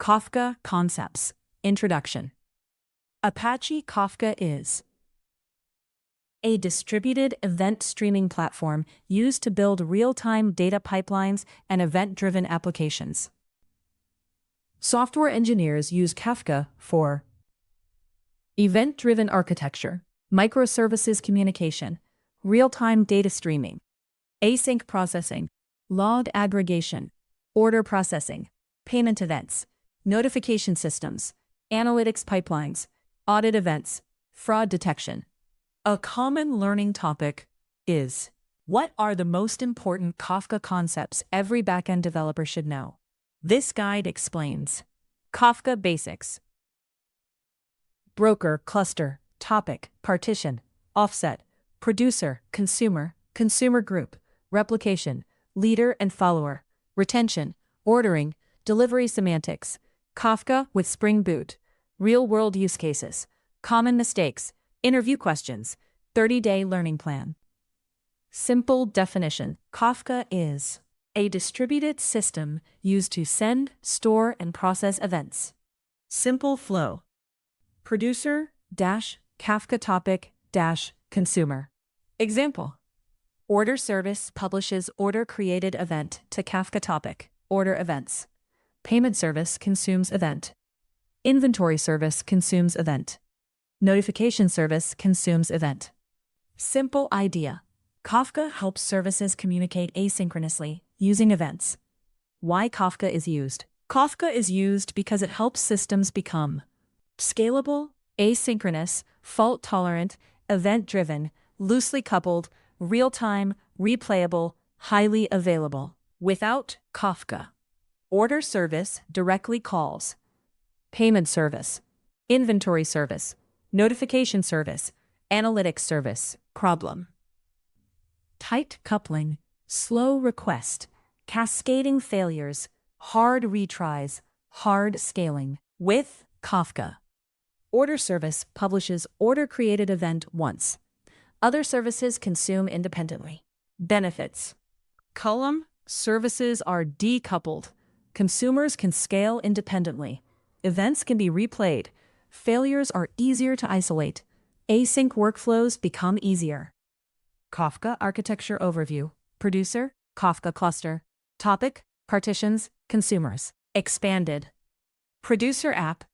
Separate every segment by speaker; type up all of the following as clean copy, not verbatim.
Speaker 1: Kafka Concepts. Introduction. Apache Kafka is a distributed event streaming platform used to build real-time data pipelines and event-driven applications. Software engineers use Kafka for event-driven architecture, microservices communication, real-time data streaming, async processing, log aggregation, order processing, payment events, notification systems, analytics pipelines, audit events, fraud detection. A common learning topic is: what are the most important Kafka concepts every backend developer should know? This guide explains. Kafka basics: broker, cluster, topic, partition, offset, producer, consumer, consumer group, replication, leader and follower, retention, ordering, delivery semantics, Kafka with Spring Boot, real-world use cases, common mistakes, interview questions, 30-day learning plan. Simple definition: Kafka is a distributed system used to send, store, and process events. Simple flow: producer Kafka topic consumer. Example: order service publishes order created event to Kafka topic, order events. Payment service consumes event. Inventory service consumes event. Notification service consumes event. Simple idea: Kafka helps services communicate asynchronously using events. Why Kafka is used? Kafka is used because it helps systems become scalable, asynchronous, fault-tolerant, event-driven, loosely coupled, real-time, replayable, highly available. Without Kafka, order service directly calls payment service, inventory service, notification service, analytics service. Problem: tight coupling, slow request, cascading failures, hard retries, hard scaling. With Kafka, order service publishes order created event once. Other services consume independently. Benefits: column services are decoupled. Consumers can scale independently. Events can be replayed. Failures are easier to isolate. Async workflows become easier. Kafka architecture overview: producer, Kafka cluster, topic, partitions, consumers. Expanded: producer app,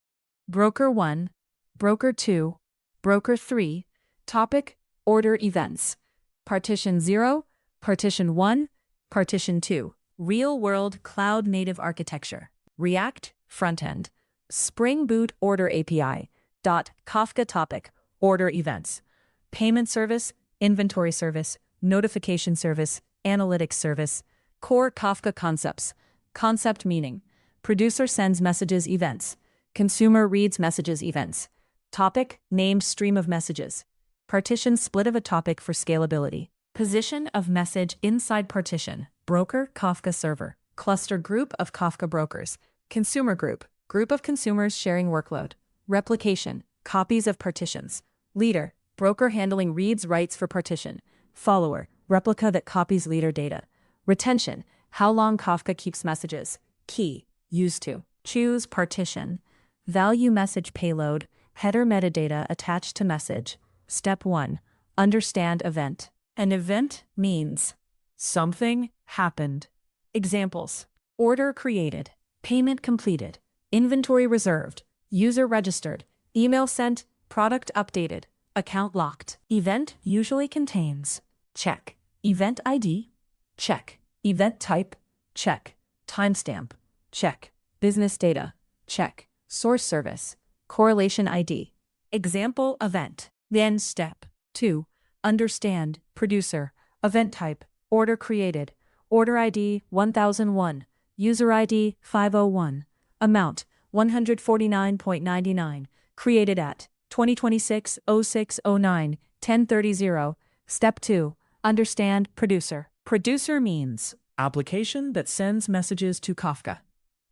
Speaker 1: broker 1, broker 2, broker 3, topic, order events, partition 0, partition 1, partition 2. Real-world cloud-native architecture: React frontend, Spring Boot order API, Kafka topic, order events, payment service, inventory service, notification service, analytics service. Core Kafka concepts: concept meaning, producer sends messages events, consumer reads messages events, topic, named stream of messages, partition split of a topic for scalability, position of message inside partition, broker Kafka server, cluster group of Kafka brokers, consumer group of consumers sharing workload, replication, copies of partitions, leader, broker handling reads writes for partition, follower, replica that copies leader data, retention, how long Kafka keeps messages, key, used to, choose partition, value message payload, header metadata attached to message. Step 1, understand event. An event means something happened. Examples: order created, payment completed, inventory reserved, user registered, email sent, product updated, account locked. Event usually contains: check, event ID, check, event type, check, timestamp, check, business data, check, source service, correlation ID. Example event. Then step 2, understand, producer, event type, order created, order ID 1001, user ID 501, amount 149.99, created at 2026-06-09, 1030. Step 2, understand, producer. Producer means application that sends messages to Kafka.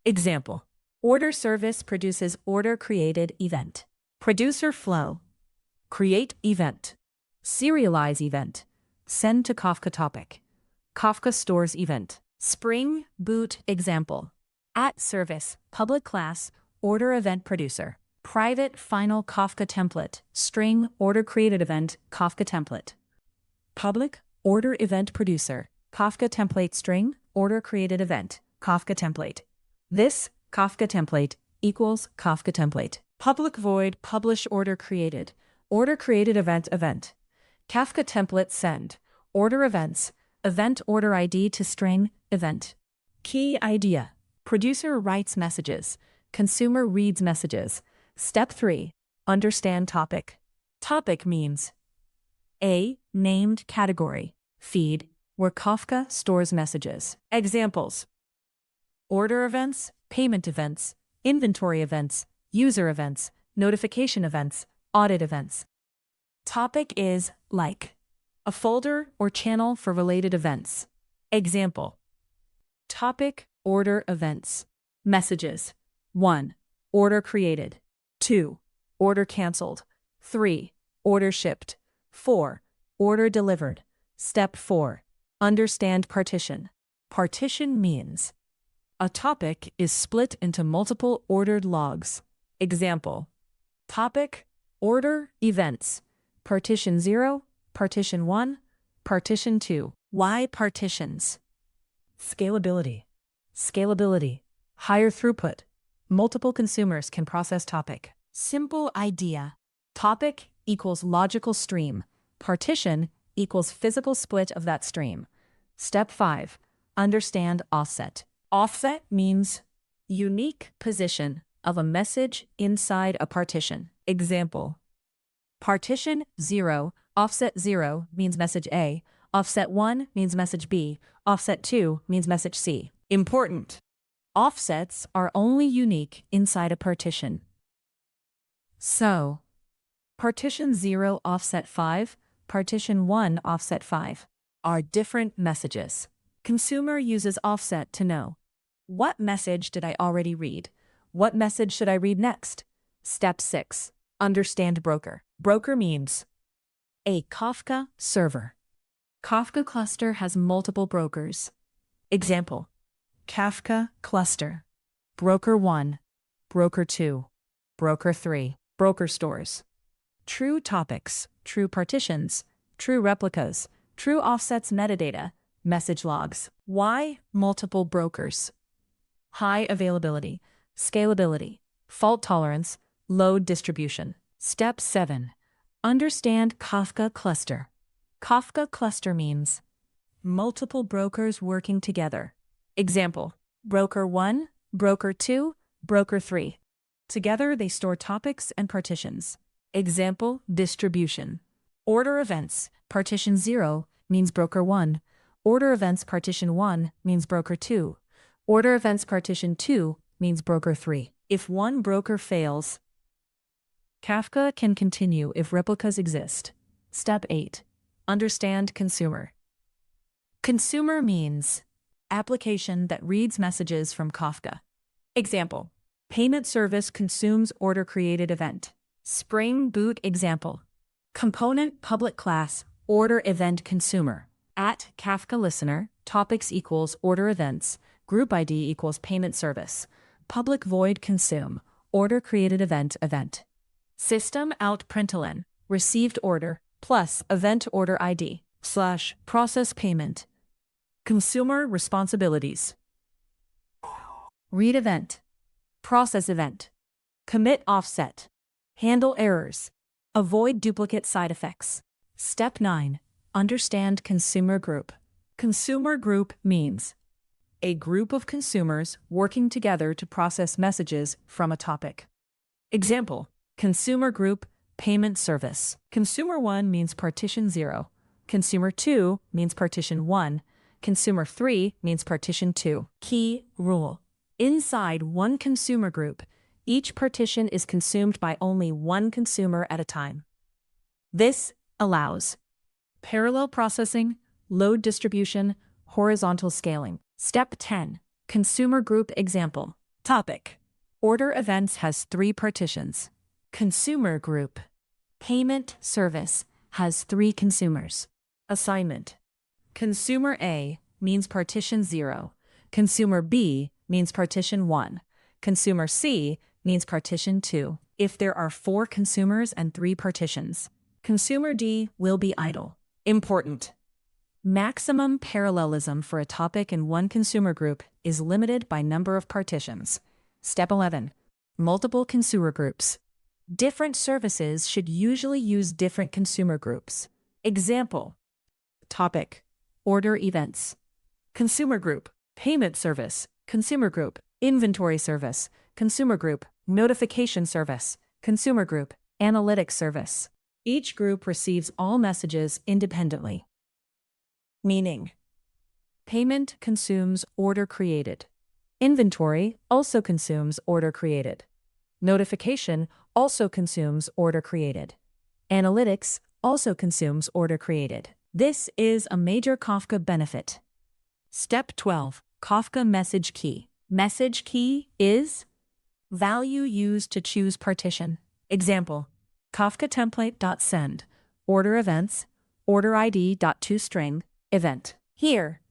Speaker 1: Example: order service produces order created event. Producer flow: create event, serialize event, send to Kafka topic, Kafka stores event. Spring Boot example: @service, public class, order event producer. Private final Kafka template, string order created event, Kafka template. Public order event producer, Kafka template string order created event, Kafka template. This Kafka template equals Kafka template. Public void publish order created event event. Kafka template send order events, event order ID to string event. Key idea. Producer writes messages, consumer reads messages. Step 3. Understand topic. Topic means a named category, feed, where Kafka stores messages. Examples: order events, payment events, inventory events, user events, notification events, audit events. Topic is like a folder or channel for related events. Example: topic order events. Messages: 1. Order created. 2. Order canceled. 3. Order shipped. 4. Order delivered. Step 4. Understand partition. Partition means a topic is split into multiple ordered logs. Example: topic order events. Partition 0, partition 1, partition 2. Why partitions? Scalability. Scalability. Higher throughput. Multiple consumers can process topic. Simple idea. Topic equals logical stream. Partition equals physical split of that stream. Step 5. Understand offset. Offset means unique position of a message inside a partition. Example: partition 0, offset 0 means message A, offset 1 means message B, offset 2 means message C. Important. Offsets are only unique inside a partition. So, partition 0 offset 5, partition 1 offset 5 are different messages. Consumer uses offset to know: what message did I already read? What message should I read next? Step 6. Understand broker. Broker means a Kafka server. Kafka cluster has multiple brokers. Example: Kafka cluster. Broker 1, broker 2, broker 3. Broker stores true topics, true partitions, true replicas, true offsets metadata, message logs. Why multiple brokers? High availability, scalability, fault tolerance, load distribution. Step 7. Understand Kafka cluster. Kafka cluster means multiple brokers working together. Example: broker 1, broker 2, broker 3. Together they store topics and partitions. Example: distribution. Order events, partition 0 means broker 1. Order events partition 1 means broker 2. Order events partition 2 means broker 3. If one broker fails, Kafka can continue if replicas exist. Step 8. Understand consumer. Consumer means application that reads messages from Kafka. Example: payment service consumes order created event. Spring Boot example: component public class order event consumer. @Kafka listener, topics equals order events, group ID equals payment service. Public void consume, order created event event. System out println, received order, plus event order ID, / process payment. Consumer responsibilities. Read event, process event, commit offset, handle errors, avoid duplicate side effects. Step 9. Understand consumer group. Consumer group means a group of consumers working together to process messages from a topic. Example: consumer group, payment service. Consumer 1 means partition 0. Consumer 2 means partition 1. Consumer 3 means partition 2. Key rule. Inside one consumer group, each partition is consumed by only one consumer at a time. This allows parallel processing, load distribution, horizontal scaling. Step 10. Consumer group example. Topic: order events has 3 partitions. Consumer group. Payment service has 3 consumers. Assignment: consumer A means partition 0. Consumer B means partition 1. Consumer C means partition 2. If there are 4 consumers and 3 partitions, consumer D will be idle. Important. Maximum parallelism for a topic in one consumer group is limited by number of partitions. Step 11. Multiple consumer groups. Different services should usually use different consumer groups. Example. Topic. Order events. Consumer group. Payment service. Consumer group. Inventory service. Consumer group. Notification service. Consumer group. Analytics service. Each group receives all messages independently. Meaning. Payment consumes order created. Inventory also consumes order created. Notification also consumes order created. Analytics also consumes order created. This is a major Kafka benefit. Step 12. Kafka message key. Message key is value used to choose partition. Example. Kafka template.send. Order events. Order ID.toString. Event. Here.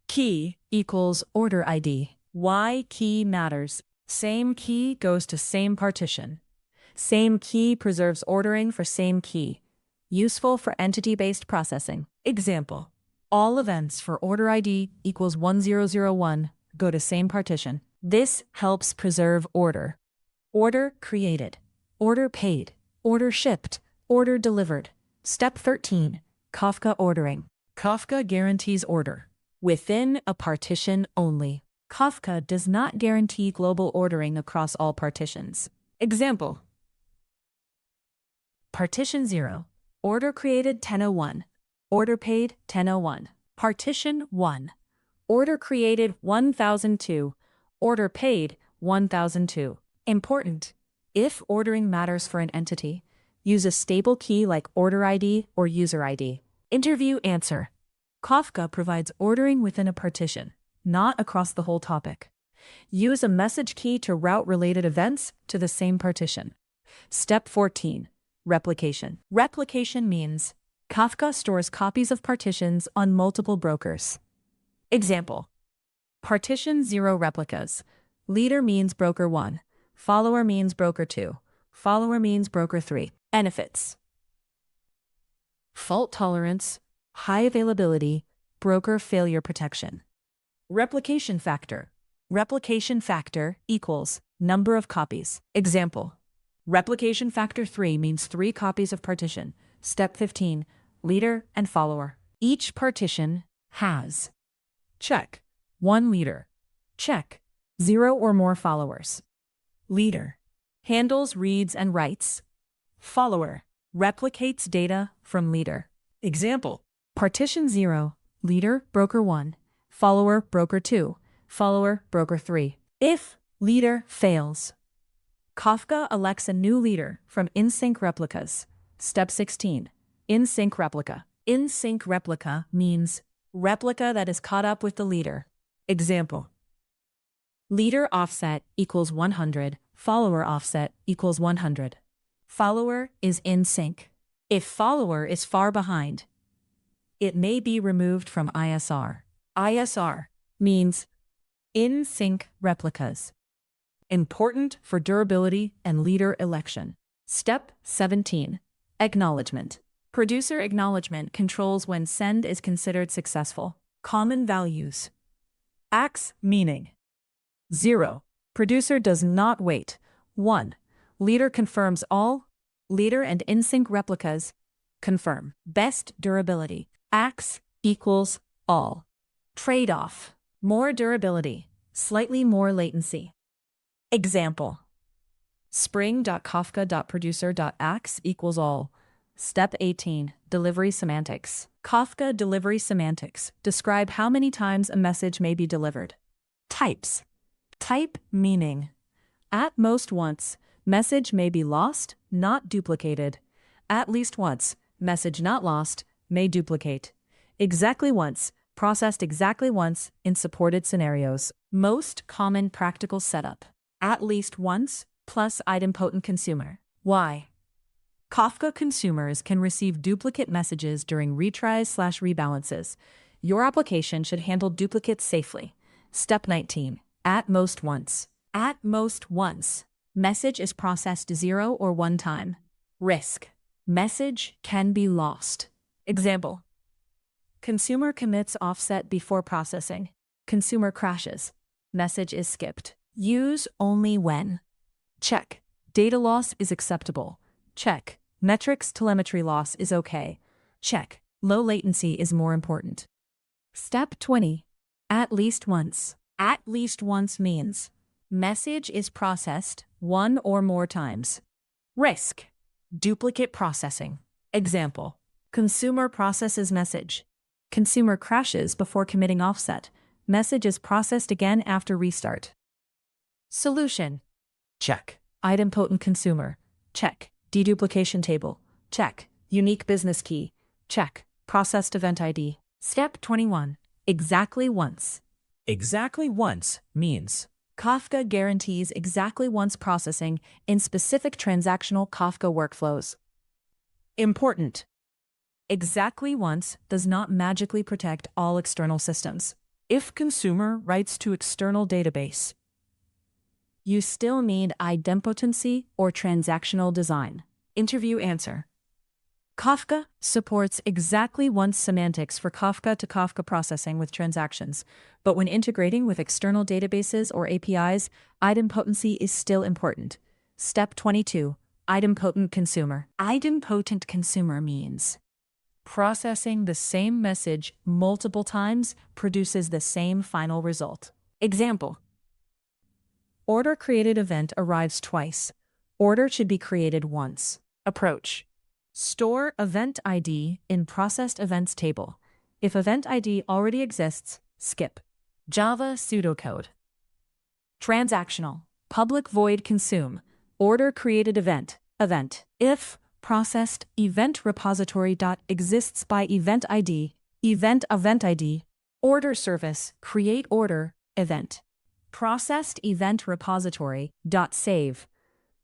Speaker 1: Key equals order ID. Why key matters. Same key goes to same partition. Same key preserves ordering for same key. Useful for entity-based processing. Example. All events for order ID equals 1001 go to same partition. This helps preserve order. Order created. Order paid. Order shipped. Order delivered. Step 13. Kafka ordering. Kafka guarantees order within a partition only. Kafka does not guarantee global ordering across all partitions. Example. Partition 0. Order created 1001. Order paid 1001. Partition 1. Order created 1002. Order paid 1002. Important. If ordering matters for an entity, use a stable key like order ID or user ID. Interview answer. Kafka provides ordering within a partition, not across the whole topic. Use a message key to route related events to the same partition. Step 14. Replication. Replication means Kafka stores copies of partitions on multiple brokers. Example. Partition 0 replicas. Leader means broker 1. Follower means broker 2. Follower means broker 3. Benefits. Fault tolerance, high availability, broker failure protection. Replication factor. Replication factor equals number of copies. Example. Replication factor 3 means 3 copies of partition. Step 15. Leader and follower. Each partition has check 1 leader. Check 0 or more followers. Leader handles reads and writes. Follower replicates data from leader. Example. Partition 0. Leader, broker 1. Follower, broker 2. Follower, broker 3. If leader fails, Kafka elects a new leader from in-sync replicas. Step 16. In-sync replica. In-sync replica means replica that is caught up with the leader. Example. Leader offset equals 100. Follower offset equals 100. Follower is in sync. If follower is far behind, it may be removed from ISR. ISR means in sync replicas. Important for durability and leader election. Step 17. Acknowledgment. Producer acknowledgment controls when send is considered successful. Common values. AX meaning 0. Producer does not wait. 1. Leader confirms all. Leader and in-sync replicas confirm. Best durability. AX equals all. Trade-off. More durability, slightly more latency. Example. Spring.kafka.producer.ax equals all. Step 18. Delivery semantics. Kafka delivery semantics describe how many times a message may be delivered. Types. Type meaning at most once, message may be lost, not duplicated. At least once, message not lost, may duplicate. Exactly once, processed exactly once in supported scenarios. Most common practical setup. At least once, plus idempotent consumer. Why? Kafka consumers can receive duplicate messages during retries/rebalances. Your application should handle duplicates safely. Step 19. At most once. At most once. Message is processed 0 or 1 time. Risk. Message can be lost. Example. Consumer commits offset before processing. Consumer crashes. Message is skipped. Use only when. Check. Data loss is acceptable. Check. Metrics telemetry loss is okay. Check. Low latency is more important. Step 20. At least once. At least once means message is processed 1 or more times. Risk. Duplicate processing. Example. Consumer processes message. Consumer crashes before committing offset. Message is processed again after restart. Solution. Check. Idempotent consumer. Check. Deduplication table. Check. Unique business key. Check. Processed event ID. Step 21. Exactly once. Exactly once means Kafka guarantees exactly once processing in specific transactional Kafka workflows. Important. Exactly once does not magically protect all external systems. If consumer writes to external database, you still need idempotency or transactional design. Interview answer. Kafka supports exactly once semantics for Kafka to Kafka processing with transactions, but when integrating with external databases or APIs, idempotency is still important. Step 22. Idempotent consumer. Idempotent consumer means processing the same message multiple times produces the same final result. Example. Order created event arrives twice. Order should be created once. Approach. Store event ID in processed events table. If event ID already exists, skip. Java pseudocode. Transactional. Public void consume. Order created event. If processed event repository dot exists by event ID. Event ID. Order service create order event. Processed event repository dot save.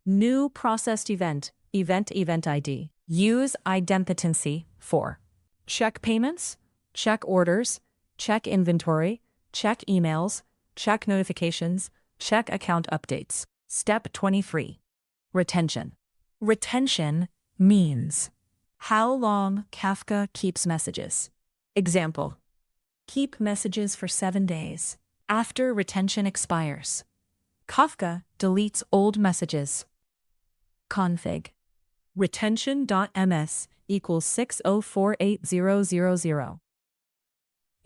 Speaker 1: New processed event ID. Use idempotency for check payments, check orders, check inventory, check emails, check notifications, check account updates. Step 23. Retention. Retention means how long Kafka keeps messages. Example. Keep messages for 7 days. After retention expires, Kafka deletes old messages. Config. Retention.ms equals 6048000.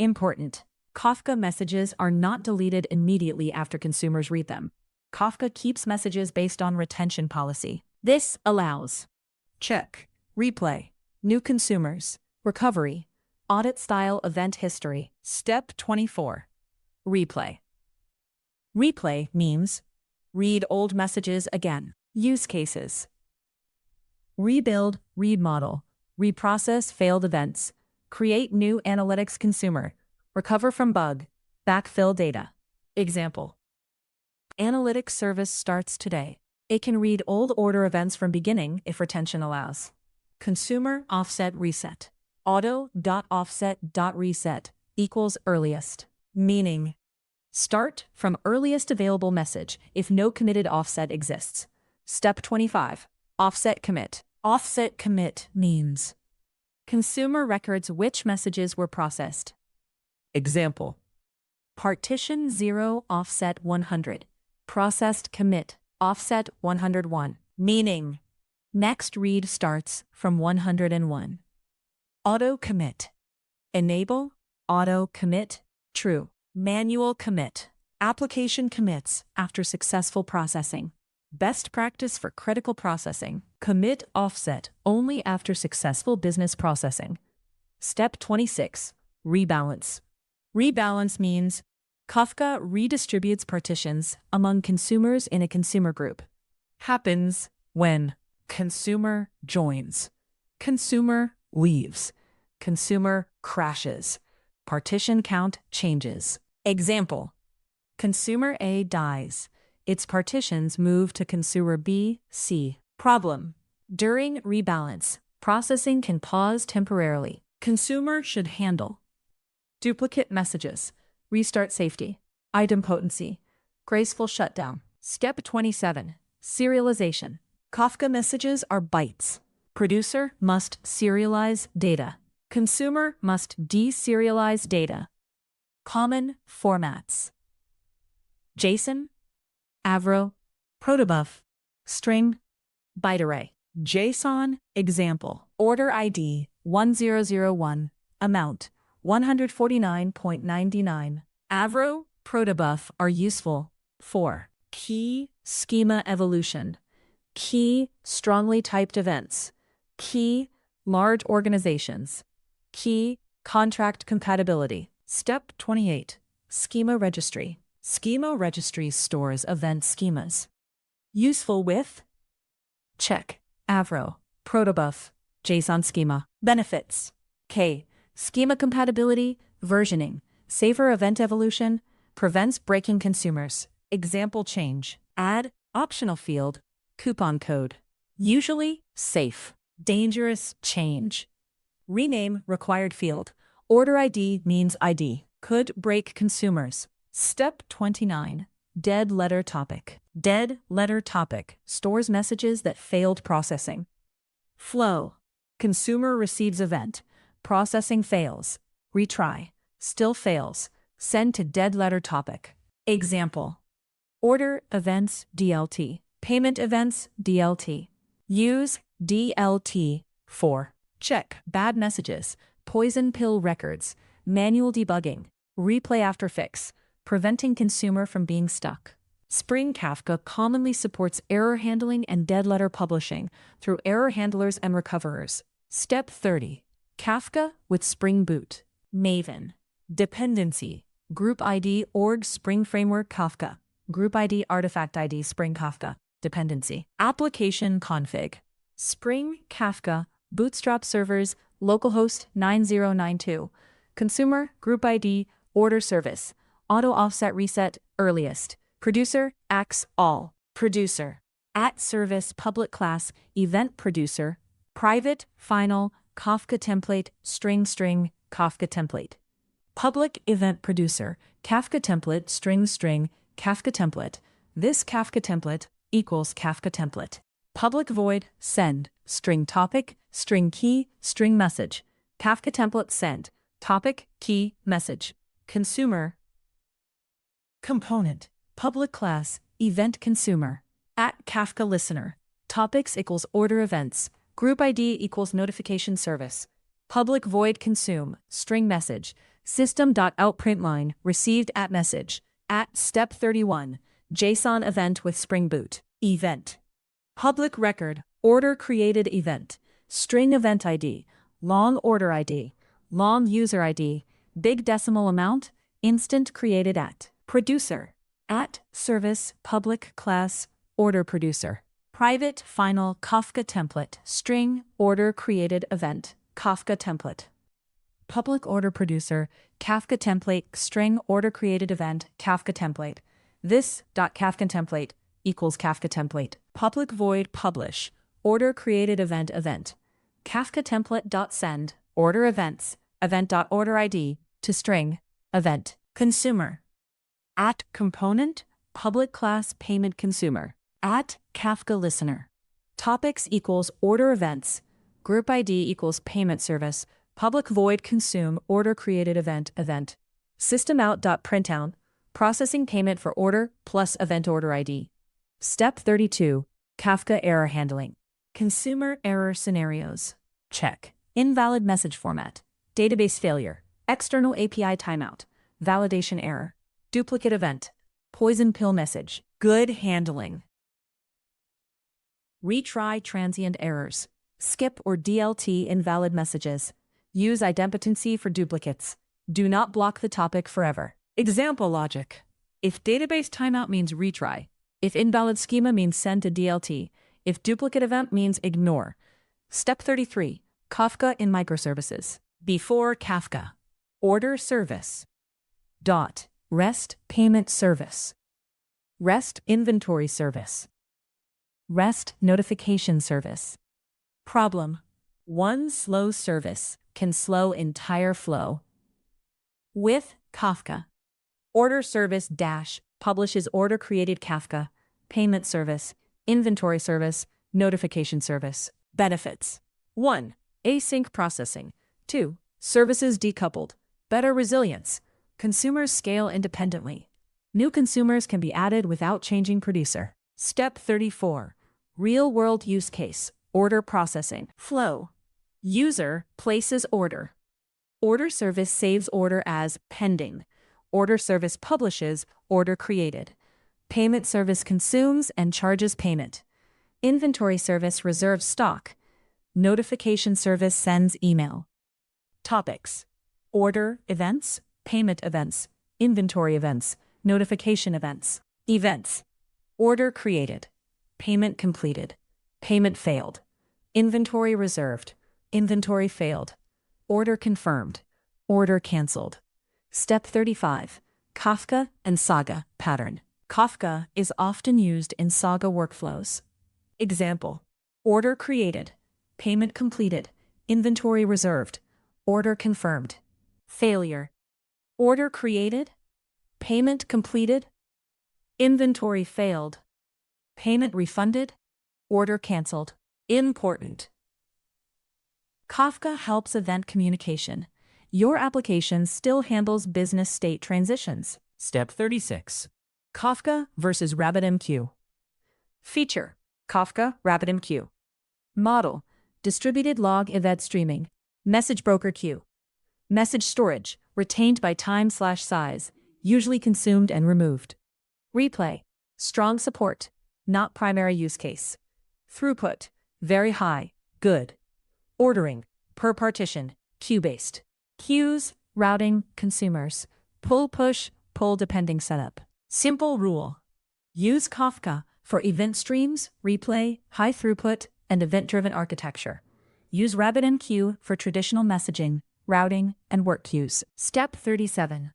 Speaker 1: Important. Kafka messages are not deleted immediately after consumers read them. Kafka keeps messages based on retention policy. This allows check, replay, new consumers, recovery, audit-style event history. Step 24. Replay. Replay means read old messages again. Use cases. Rebuild, remodel, reprocess failed events, create new analytics consumer, recover from bug, backfill data. Example. Analytics service starts today. It can read old order events from beginning if retention allows. Consumer offset reset. Auto.offset.reset equals earliest, meaning start from earliest available message if no committed offset exists. Step 25. Offset commit. Offset commit means consumer records which messages were processed. Example. Partition 0 offset 100. Processed commit offset 101, meaning next read starts from 101. Auto commit. Enable, auto commit, true. Manual commit. Application commits after successful processing. Best practice for critical processing. Commit offset only after successful business processing. Step 26. Rebalance. Rebalance means Kafka redistributes partitions among consumers in a consumer group. Happens when consumer joins, consumer leaves, consumer crashes, partition count changes. Example. Consumer A dies. Its partitions move to consumer B, C. Problem. During rebalance, processing can pause temporarily. Consumer should handle duplicate messages, restart safety, idempotency, graceful shutdown. Step 27. Serialization. Kafka messages are bytes. Producer must serialize data. Consumer must deserialize data. Common formats: JSON, Avro, protobuf, string, byte array. JSON example: order ID 1001, amount 149.99. Avro, protobuf are useful for key schema evolution, key strongly typed events, key large organizations, key contract compatibility. Step 28. Schema registry. Schema registry stores event schemas. Useful with check, Avro, protobuf, JSON schema. Benefits: K. Schema compatibility, versioning, safer event evolution, prevents breaking consumers. Example change: add optional field, coupon code. Usually safe. Dangerous change: rename required field. Order ID means ID. Could break consumers. Step 29. Dead letter topic. Dead letter topic stores messages that failed processing. Flow: consumer receives event, processing fails, retry, still fails, send to dead letter topic. Example: order events DLT, payment events DLT. Use DLT for check bad messages, poison pill records, manual debugging, replay after fix, preventing consumer from being stuck. Spring Kafka commonly supports error handling and dead letter publishing through error handlers and recoverers. Step 30. Kafka with Spring Boot. Maven. Dependency: Group ID org Spring Framework Kafka. Group ID Artifact ID Spring Kafka. Dependency. Application config: Spring Kafka, Bootstrap servers, localhost 9092. Consumer, group ID, order service, auto offset reset, earliest. Producer, AX, all. Producer: @service public class, event producer, private, final, Kafka template, string, Kafka template. Public event producer, Kafka template, string, Kafka template. This Kafka template equals Kafka template. Public void, send, string topic, string key, string message. Kafka template send, topic, key, message. Consumer component, public class, event consumer. @Kafka listener. Topics equals order events. Group ID equals notification service. Public void consume, string message. System.out.println received @message. Step 31. JSON event with Spring Boot. Event: public record, order created event, string event ID, long order ID, long user ID, big decimal amount, instant created at. Producer: @service public class, order producer. Private final Kafka template, string order created event, Kafka template. Public order producer, Kafka template, string order created event, Kafka template. This.Kafka template equals Kafka template. Public void publish, order created event, Kafka template.send, order events, event.order ID, to string, event. Consumer: @component, public class payment consumer. @Kafka listener. Topics equals order events, group ID equals payment service, public void consume, order created event. Systemout.println, processing payment for order plus event order ID. Step 32. Kafka error handling. Consumer error scenarios. Check. Invalid message format, database failure, external API timeout, validation error, duplicate event, poison pill message. Good handling. Retry transient errors. Skip or DLT invalid messages. Use idempotency for duplicates. Do not block the topic forever. Example logic: if database timeout means retry, if invalid schema means send to DLT, if duplicate event means ignore. Step 33. Kafka in microservices. Before Kafka: order service, REST payment service, REST inventory service, REST notification service. Problem: one slow service can slow entire flow. With Kafka: order service publishes order created Kafka, payment service, inventory service, notification service. Benefits: 1. Async processing. 2. Services decoupled. Better resilience. Consumers scale independently. New consumers can be added without changing producer. Step 34. Real-world use case. Order processing. Flow. User places order. Order service saves order as pending. Order service publishes order created. Payment service consumes and charges payment. Inventory service reserves stock. Notification service sends email. Topics: order events, payment events, inventory events, notification events. Events: order created, payment completed, payment failed, inventory reserved, inventory failed, order confirmed, order canceled. Step 35. Kafka and Saga pattern. Kafka is often used in Saga workflows. Example: order created, payment completed, inventory reserved, order confirmed. Failure: order created, payment completed, inventory failed, payment refunded, order canceled. Important: Kafka helps event communication. Your application still handles business state transitions. Step 36. Kafka versus RabbitMQ. Feature: Kafka RabbitMQ. Model: distributed log event streaming. Message broker queue. Message storage, retained by time/size, usually consumed and removed. Replay: strong support, not primary use case. Throughput: very high, good. Ordering: per partition, queue-based. Queues, routing, consumers. Pull-push, pull-depending setup. Simple rule: use Kafka for event streams, replay, high throughput, and event-driven architecture. Use RabbitMQ for traditional messaging, routing, and work queues. Step 37.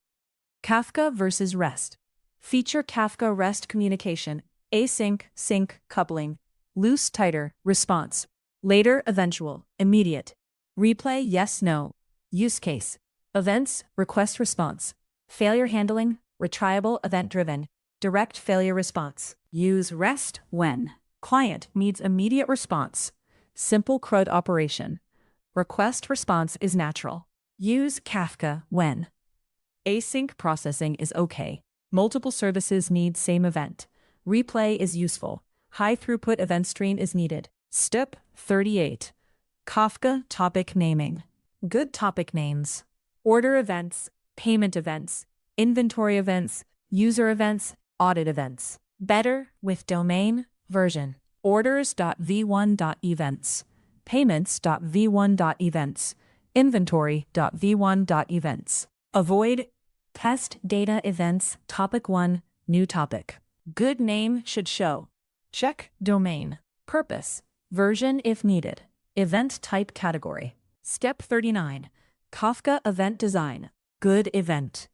Speaker 1: Kafka versus REST. Feature: Kafka REST communication, async, sync, coupling, loose, tighter, response, later, eventual, immediate, replay, yes, no. Use case: events, request response, failure handling, retriable, event-driven, direct failure response. Use REST when client needs immediate response, simple CRUD operation, request response is natural. Use Kafka when async processing is okay, multiple services need same event, replay is useful, high throughput event stream is needed. Step 38. Kafka topic naming. Good topic names: order events, payment events, inventory events, user events, audit events. Better with domain, version. Orders.v1.events, payments.v1.events, inventory.v1.events. Avoid test data events, topic 1, new topic. Good name should show. Check domain. Purpose: version if needed. Event type category. Step 39. Kafka event design. Good event.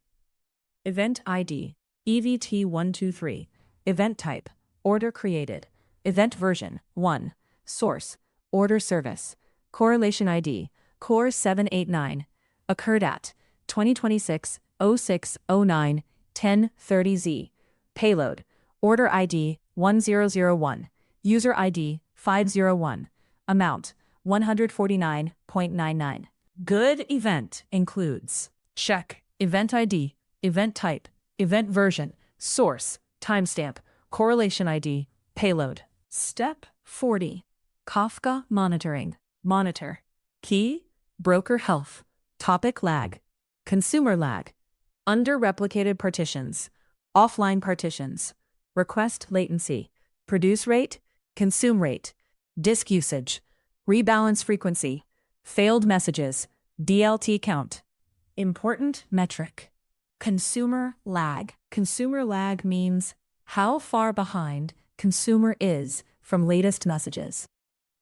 Speaker 1: Event ID: EVT123. Event type: order created. Event version: 1. Source: order service. Correlation ID: core 789. Occurred at 2026-06-09-1030Z. Payload: order ID 1001. User ID 501. Amount: 149.99. Good event includes: check event ID, event type, event version, source, timestamp, correlation ID, payload. Step 40. Kafka monitoring. Monitor: key, broker health, topic lag, consumer lag, under-replicated partitions, offline partitions, request latency, produce rate, consume rate, disk usage, rebalance frequency, failed messages, DLT count. Important metric: consumer lag. Consumer lag means how far behind consumer is from latest messages.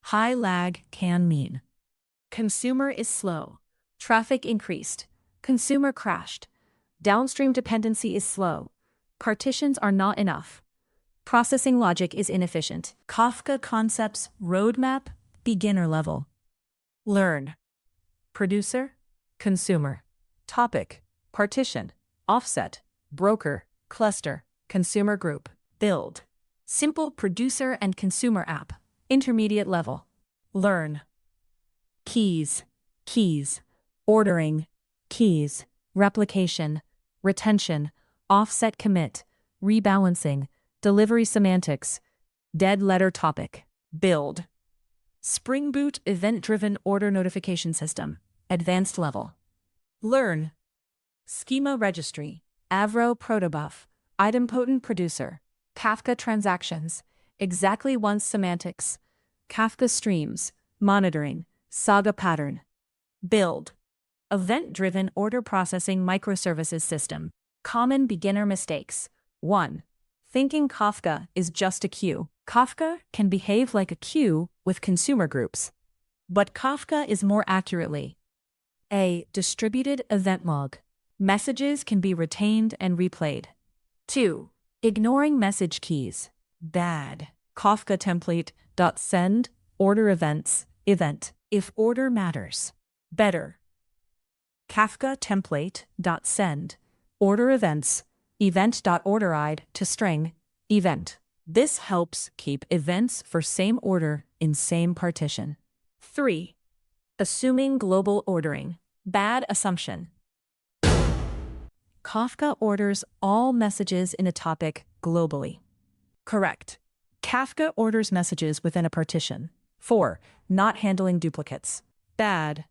Speaker 1: High lag can mean consumer is slow, traffic increased, consumer crashed, downstream dependency is slow, partitions are not enough, processing logic is inefficient. Kafka concepts roadmap: beginner level. Learn: producer, consumer, topic, partition, offset, broker, cluster, consumer group. Build. Simple producer and consumer app. Intermediate level. Learn. Keys. Ordering. Keys. Replication. Retention. Offset commit. Rebalancing. Delivery semantics. Dead letter topic. Build. Spring Boot event-driven order notification system. Advanced level. Learn. Schema registry. Avro protobuf. Idempotent producer. Kafka transactions. Exactly once semantics. Kafka streams. Monitoring. Saga pattern. Build. Event-driven order processing microservices system. Common beginner mistakes. 1. Thinking Kafka is just a queue. Kafka can behave like a queue with consumer groups. But Kafka is more accurately a distributed event log. Messages can be retained and replayed. 2. Ignoring message keys. Bad. Kafka template.send order events event if order matters. Better. Kafka template.send order events event.orderId to string event. This helps keep events for same order in same partition. 3. Assuming global ordering. Bad assumption. Kafka orders all messages in a topic globally. Correct. Kafka orders messages within a partition. 4. Not handling duplicates. Bad.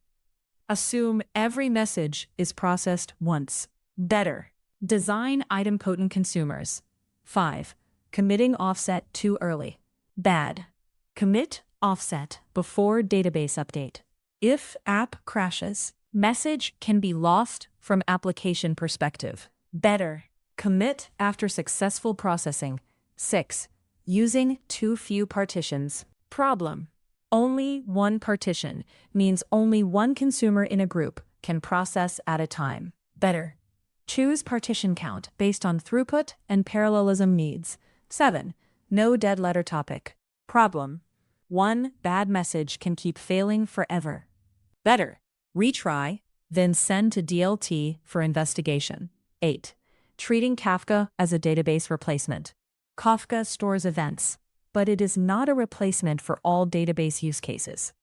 Speaker 1: Assume every message is processed once. Better. Design idempotent consumers. 5. Committing offset too early. Bad. Commit offset before database update. If app crashes, message can be lost from application perspective. Better. Commit after successful processing. 6. Using too few partitions. Problem. Only one partition means only one consumer in a group can process at a time. Better. Choose partition count based on throughput and parallelism needs. 7. No dead letter topic. Problem. One bad message can keep failing forever. Better. Retry, then send to DLT for investigation. 8. Treating Kafka as a database replacement. Kafka stores events, but it is not a replacement for all database use cases.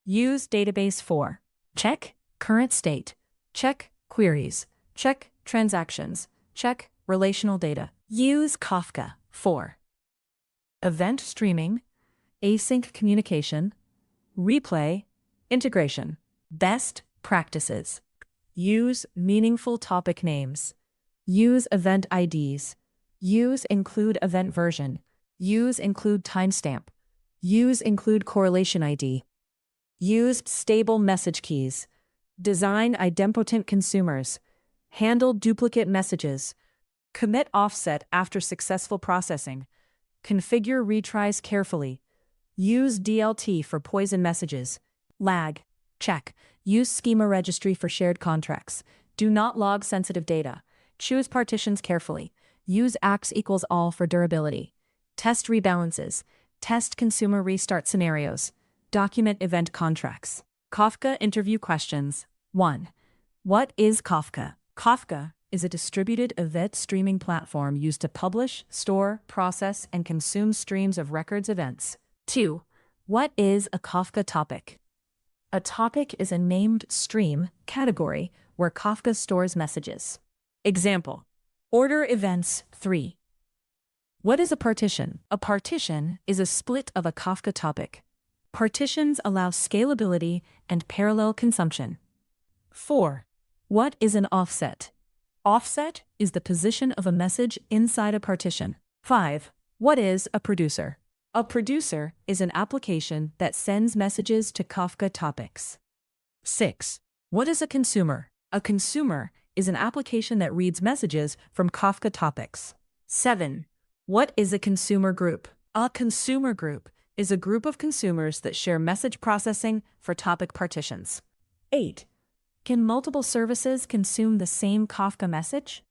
Speaker 1: Use database for check current state, check queries, check transactions, check relational data. Use Kafka for event streaming, async communication, replay, integration. Best practices. Use meaningful topic names. Use event IDs. Use include event version. Use include timestamp. Use include correlation ID. Use stable message keys. Design idempotent consumers. Handle duplicate messages. Commit offset after successful processing. Configure retries carefully. Use DLT for poison messages. Lag. Check. Use schema registry for shared contracts. Do not log sensitive data. Choose partitions carefully. Use AX equals all for durability. Test rebalances. Test consumer restart scenarios. Document event contracts. Kafka interview questions. 1. What is Kafka? Kafka is a distributed event streaming platform used to publish, store, process, and consume streams of records events. 2. What is a Kafka topic? A topic is a named stream category where Kafka stores messages. Example. Order events 3. What is a partition? A partition is a split of a Kafka topic. Partitions allow scalability and parallel consumption. 4. What is an offset? Offset is the position of a message inside a partition. 5. What is a producer? A producer is an application that sends messages to Kafka topics. 6. What is a consumer? A consumer is an application that reads messages from Kafka topics. 7. What is a consumer group? A consumer group is a group of consumers that share message processing for topic partitions. 8. Can multiple services consume the same Kafka message?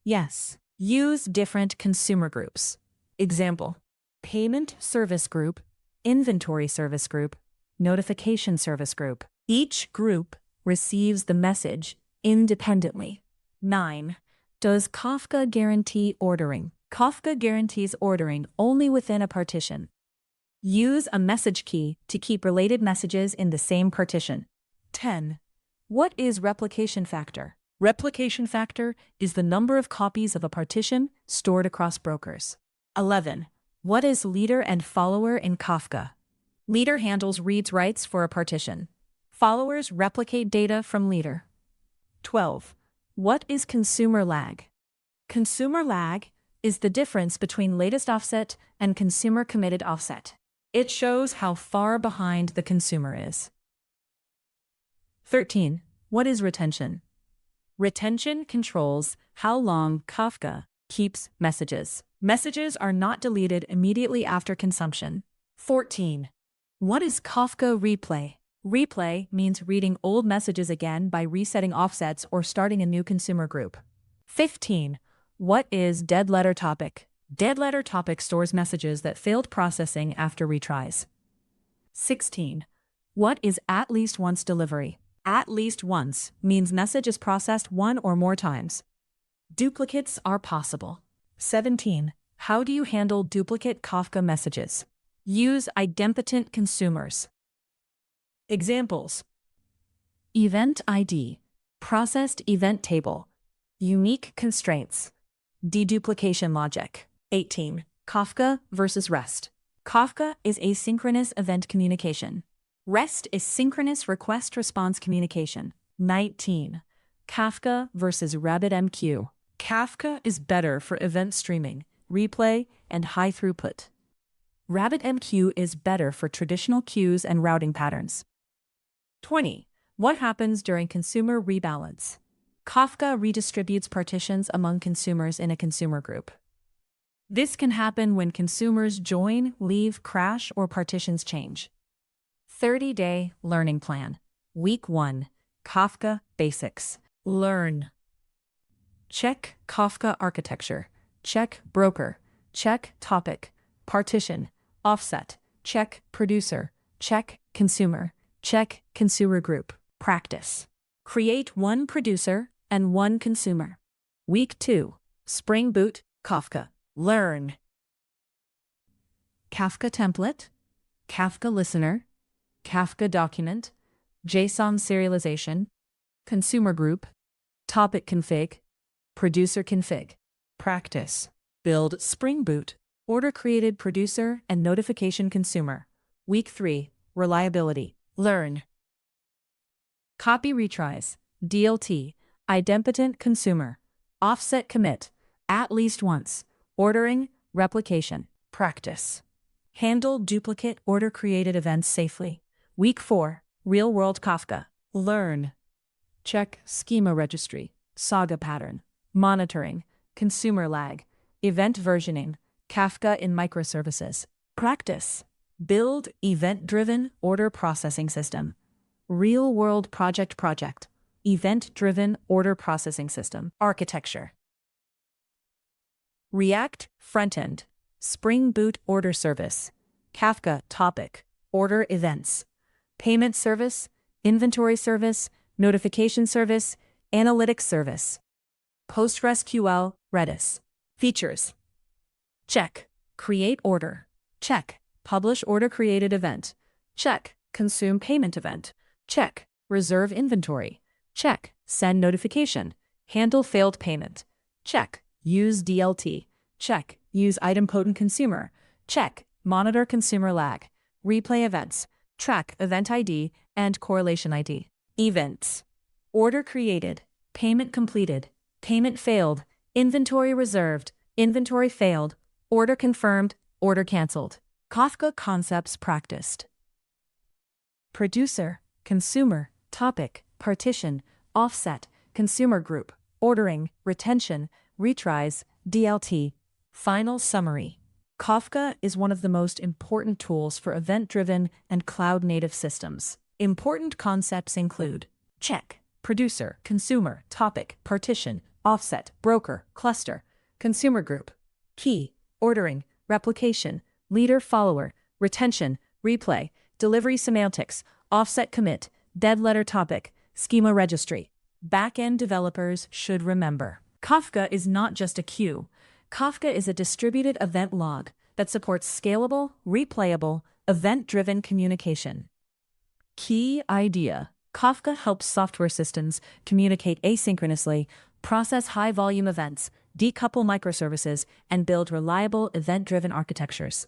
Speaker 1: Yes. Use different consumer groups. Example. Payment service group, inventory service group, notification service group. Each group receives the message independently. 9. Does Kafka guarantee ordering? Kafka guarantees ordering only within a partition. Use a message key to keep related messages in the same partition. 10. What is replication factor? Replication factor is the number of copies of a partition stored across brokers. 11. What is leader and follower in Kafka? Leader handles reads-writes for a partition. Followers replicate data from leader. 12. What is consumer lag? Consumer lag is the difference between latest offset and consumer committed offset. It shows how far behind the consumer is. 13. What is retention? Retention controls how long Kafka keeps messages. Messages are not deleted immediately after consumption. 14. What is Kafka replay? Replay means reading old messages again by resetting offsets or starting a new consumer group. 15. What is dead letter topic? Dead letter topic stores messages that failed processing after retries. 16. What is at least once delivery? At least once means message is processed one or more times. Duplicates are possible. 17. How do you handle duplicate Kafka messages? Use idempotent consumers. Examples: event ID, processed event table, unique constraints, deduplication logic. 18. Kafka versus REST. Kafka is asynchronous event communication. REST is synchronous request-response communication. 19. Kafka versus RabbitMQ. Kafka is better for event streaming, replay, and high throughput. RabbitMQ is better for traditional queues and routing patterns. 20. What happens during consumer rebalance? Kafka redistributes partitions among consumers in a consumer group. This can happen when consumers join, leave, crash, or partitions change. 30-day learning plan. Week 1. Kafka basics. Learn. Check Kafka architecture. Check broker. Check topic. Partition. Offset. Check producer. Check consumer. Check consumer group. Practice. Create one producer and one consumer. Week 2. Spring Boot Kafka. Learn. Kafka template. Kafka listener. Kafka document. JSON serialization. Consumer group. Topic config. Producer config. Practice. Build Spring Boot. Order created producer and notification consumer. Week 3. Reliability. Learn. Copy retries. DLT. Idempotent consumer. Offset commit. At least once. Ordering. Replication. Practice. Handle duplicate order created events safely. Week 4. Real-world Kafka. Learn. Check schema registry. Saga pattern. Monitoring. Consumer lag. Event versioning. Kafka in microservices. Practice. Build event-driven order processing system. Real-world project. Event-driven order processing system. Architecture. React frontend. Spring Boot order service. Kafka topic. Order events. Payment service. Inventory service. Notification service. Analytics service. PostgreSQL, Redis. Features. Check. Create order. Check. Publish order created event. Check. Consume payment event. Check. Reserve inventory. Check. Send notification. Handle failed payment. Check. Use DLT. Check. Use idempotent consumer. Check. Monitor consumer lag. Replay events. Track event ID and correlation ID. Events. Order created. Payment completed. Payment failed. Inventory reserved. Inventory failed. Order confirmed. Order canceled. Kafka concepts practiced. Producer, consumer, topic, partition, offset, consumer group, ordering, retention, retries, DLT. Final summary. Kafka is one of the most important tools for event-driven and cloud-native systems. Important concepts include: check, producer, consumer, topic, partition, offset, broker, cluster, consumer group, key, ordering, replication, leader, follower, retention, replay, delivery semantics, offset commit, dead letter topic, schema registry. Backend developers should remember: Kafka is not just a queue. Kafka is a distributed event log that supports scalable, replayable, event-driven communication. Key idea: Kafka helps software systems communicate asynchronously, process high-volume events, decouple microservices, and build reliable event-driven architectures.